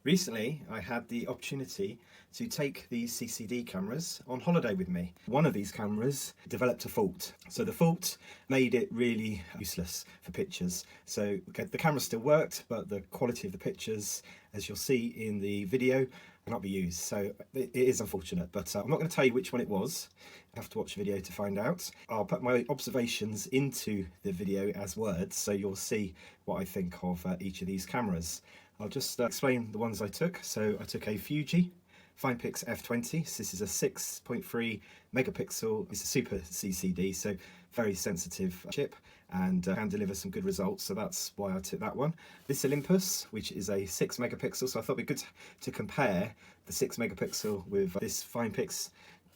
Recently, I had the opportunity to take these CCD cameras on holiday with me. One of these cameras developed a fault. So the fault made it really useless for pictures. So the camera still worked, but the quality of the pictures, as you'll see in the video, cannot be used. So it is unfortunate, but I'm not going to tell you which one it was. You have to watch the video to find out. I'll put my observations into the video as words, so you'll see what I think of each of these cameras. I'll just explain the ones I took. So I took a Fuji Finepix F20. So this is a 6.3 megapixel. It's a super CCD, so very sensitive chip, and can deliver some good results. So that's why I took that one. This Olympus, which is a 6 megapixel. So I thought it'd be good to compare the 6 megapixel with this Finepix,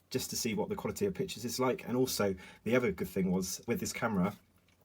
just to see what the quality of pictures is like. And also the other good thing was, with this camera,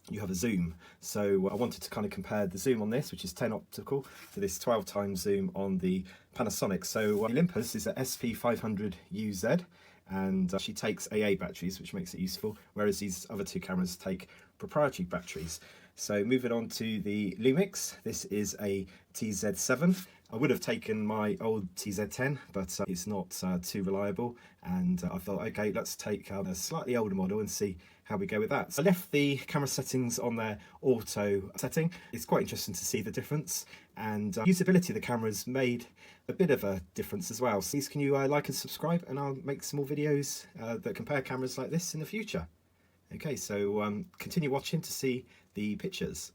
you have a zoom, so I wanted to kind of compare the zoom on this, which is 10 optical, to this 12 times zoom on the Panasonic. So Olympus is a SP-500UZ, and she takes AA batteries, which makes it useful, whereas these other two cameras take proprietary batteries. So moving on to the Lumix, this is a TZ7. I would have taken my old TZ10, but it's not too reliable, and I thought, okay, let's take a slightly older model and see how we go with that. So I left the camera settings on their auto setting. It's quite interesting to see the difference, and usability of the cameras made a bit of a difference as well. So please can you like and subscribe, and I'll make some more videos that compare cameras like this in the future. Okay, so continue watching to see the pictures.